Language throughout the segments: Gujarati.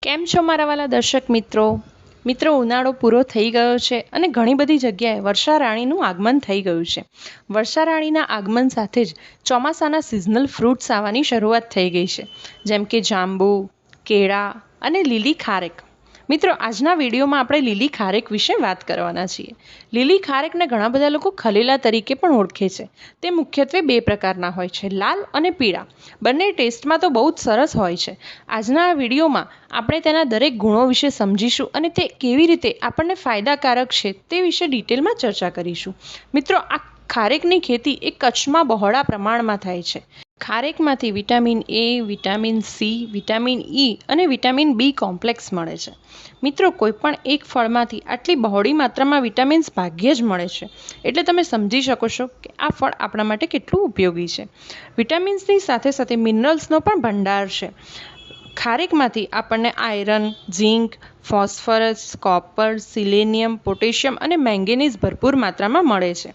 કેમ છો મારા વાલા દર્શક મિત્રો ઉનાળો પૂરો થઈ ગયો છે અને ઘણી બધી જગ્યાએ વર્ષા રાણીનું આગમન થઈ ગયું છે. વર્ષા રાણીના આગમન સાથે જ ચોમાસાના સિઝનલ ફ્રૂટ્સ આવવાની શરૂઆત થઈ ગઈ છે, જેમ કે જાંબુ, કેળા અને લીલી ખારેક. મિત્રો, આજના વિડીયોમાં આપણે લીલી ખારેક વિશે વાત કરવાના છીએ. લીલી ખારેકને ઘણા બધા લોકો ખલેલા તરીકે પણ ઓળખે છે. તે મુખ્યત્વે બે પ્રકારના હોય છે, લાલ અને પીળા. બંને ટેસ્ટમાં તો બહુ જ સરસ હોય છે. આજના આ વિડીયોમાં આપણે તેના દરેક ગુણો વિશે સમજીશું અને તે કેવી રીતે આપણને ફાયદાકારક છે તે વિશે ડિટેલમાં ચર્ચા કરીશું. મિત્રો, આ ખારેકની ખેતી એ કચ્છમાં બહોળા પ્રમાણમાં થાય છે. ખારેકમાંથી vitamin A, vitamin C, vitamin E અને વિટામિન બી કોમ્પ્લેક્સ મળે છે. મિત્રો, કોઈપણ એક ફળમાંથી આટલી બહોળી માત્રામાં વિટામિન્સ ભાગ્યે જ મળે છે. એટલે તમે સમજી શકો છો કે આ ફળ આપણા માટે કેટલું ઉપયોગી છે. વિટામિન્સની સાથે સાથે મિનરલ્સનો પણ ભંડાર છે. ખારેકમાંથી આપણને આયરન, ઝીંક, ફોસ્ફરસ, કોપર, સિલેનિયમ, પોટેશિયમ અને મેંગેનીઝ ભરપૂર માત્રામાં મળે છે.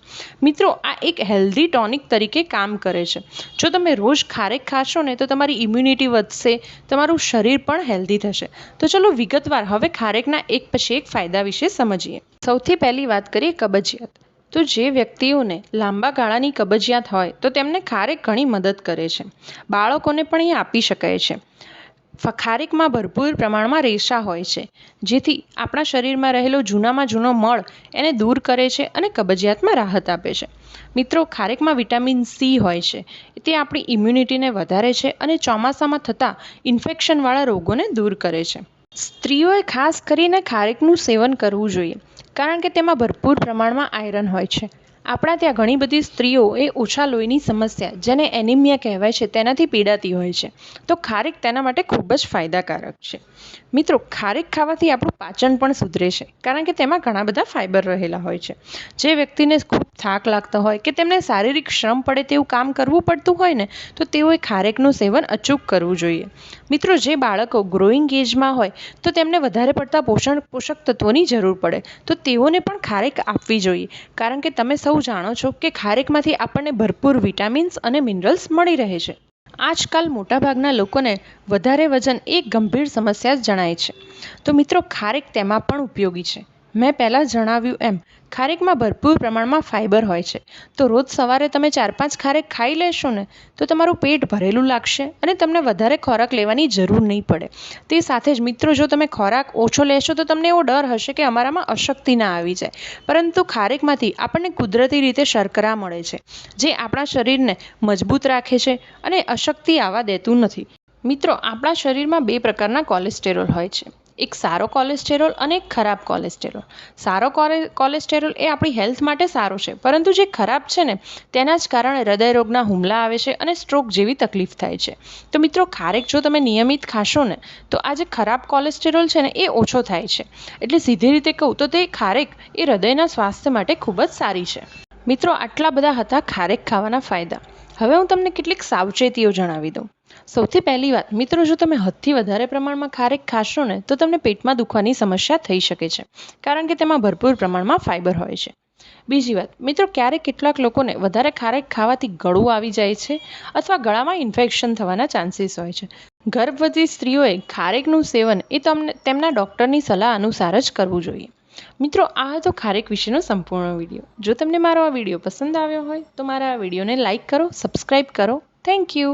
મિત્રો, આ એક હેલ્ધી ટોનિક તરીકે કામ કરે છે. જો તમે રોજ ખારેક ખાશો ને તો તમારી ઇમ્યુનિટી વધશે, તમારું શરીર પણ હેલ્ધી થશે. તો ચલો વિગતવાર હવે ખારેકના એક પછી એક ફાયદા વિશે સમજીએ. સૌથી પહેલી વાત કરીએ કબજિયાત. તો જે વ્યક્તિઓને લાંબા ગાળાની કબજિયાત હોય તો તેમને ખારેક ઘણી મદદ કરે છે. બાળકોને પણ એ આપી શકાય છે. ખારેકમાં ભરપૂર પ્રમાણમાં રેસા હોય છે, જેથી આપણા શરીરમાં રહેલો જૂનામાં જૂનો મળ એને દૂર કરે છે અને કબજિયાતમાં રાહત આપે છે. મિત્રો, ખારેકમાં વિટામિન સી હોય છે. તે આપણી ઇમ્યુનિટીને વધારે છે અને ચોમાસામાં થતા ઇન્ફેક્શનવાળા રોગોને દૂર કરે છે. સ્ત્રીઓએ ખાસ કરીને ખારેકનું સેવન કરવું જોઈએ, કારણ કે તેમાં ભરપૂર પ્રમાણમાં આયરન હોય છે. આપણા ત્યાં ઘણી બધી સ્ત્રીઓ એ ઓછા લોહીની સમસ્યા, જેને એનિમિયા કહેવાય છે, તેનાથી પીડાતી હોય છે. તો ખારેક તેના માટે ખૂબ જ ફાયદાકારક છે. મિત્રો, ખારેક ખાવાથી આપણું પાચન પણ સુધરે છે, કારણ કે તેમાં ઘણા બધા ફાઇબર રહેલા હોય છે. જે વ્યક્તિને ખૂબ થાક લાગતો હોય કે તેમને શારીરિક શ્રમ પડે તેવું કામ કરવું પડતું હોય ને, તો તેઓએ ખારેકનું સેવન અચૂક કરવું જોઈએ. મિત્રો, જે બાળકો ગ્રોઈંગ એજમાં હોય તો તેમને વધારે પડતા પોષક તત્વોની જરૂર પડે, તો તેઓને પણ ખારેક આપવી જોઈએ, કારણ કે તમે સૌ જાણો છો કે ખારેકમાંથી આપણને ભરપૂર વિટામિન્સ અને મિનરલ્સ મળી રહે છે. આજકાલ મોટાભાગના લોકોને વધારે વજન એક ગંભીર સમસ્યા જણાય છે. તો મિત્રો, ખારેક તેમાં પણ ઉપયોગી છે. મેં પહેલાં જણાવ્યું એમ ખારેકમાં ભરપૂર પ્રમાણમાં ફાઇબર હોય છે. તો રોજ સવારે તમે 4-5 ખારેક ખાઈ લેશો ને તો તમારું પેટ ભરેલું લાગશે અને તમને વધારે ખોરાક લેવાની જરૂર નહીં પડે. તે સાથે જ મિત્રો, જો તમે ખોરાક ઓછો લેશો તો તમને એવો ડર હશે કે અમારામાં અશક્તિ ના આવી જાય. પરંતુ ખારેકમાંથી આપણને કુદરતી રીતે શર્કરા મળે છે, જે આપણા શરીરને મજબૂત રાખે છે અને અશક્તિ આવવા દેતું નથી. મિત્રો, આપણા શરીરમાં બે પ્રકારના કોલેસ્ટેરોલ હોય છે. એક સારો કોલેસ્ટેરોલ અને એક ખરાબ કોલેસ્ટેરોલ. સારો કોલેસ્ટેરોલ એ આપણી હેલ્થ માટે સારો છે, પરંતુ જે ખરાબ છે ને તેના જ કારણે હૃદયરોગના હુમલા આવે છે અને સ્ટ્રોક જેવી તકલીફ થાય છે. તો મિત્રો, ખારેક જો તમે નિયમિત ખાશો ને તો આ જે ખરાબ કોલેસ્ટેરોલ છે ને એ ઓછો થાય છે. એટલે સીધી રીતે કહું તો તે ખારેક એ હૃદયના સ્વાસ્થ્ય માટે ખૂબ જ સારી છે. મિત્રો, આટલા બધા હતા ખારેક ખાવાના ફાયદા. હવે હું તમને કેટલીક સાવચેતીઓ જણાવી દઉં. સૌથી પહેલી વાત, મિત્રો, જો તમે હદથી વધારે પ્રમાણમાં ખારેક ખાશો ને તો તમને પેટમાં દુખવાની સમસ્યા થઈ શકે છે, કારણ કે તેમાં ભરપૂર પ્રમાણમાં ફાઇબર હોય છે. બીજી વાત, મિત્રો, ક્યારેક કેટલાક લોકોને વધારે ખારેક ખાવાથી ગળું આવી જાય છે અથવા ગળામાં ઇન્ફેક્શન થવાના ચાન્સીસ હોય છે. ગર્ભવતી સ્ત્રીઓએ ખારેકનું સેવન એ તેમના ડૉક્ટરની સલાહ અનુસાર જ કરવું જોઈએ. મિત્રો, આ હતો ખારેક વિશેનો સંપૂર્ણ વિડીયો. જો તમને મારો આ વિડીયો પસંદ આવ્યો હોય તો મારા આ વિડીયોને લાઇક કરો, સબસ્ક્રાઈબ કરો. Thank you.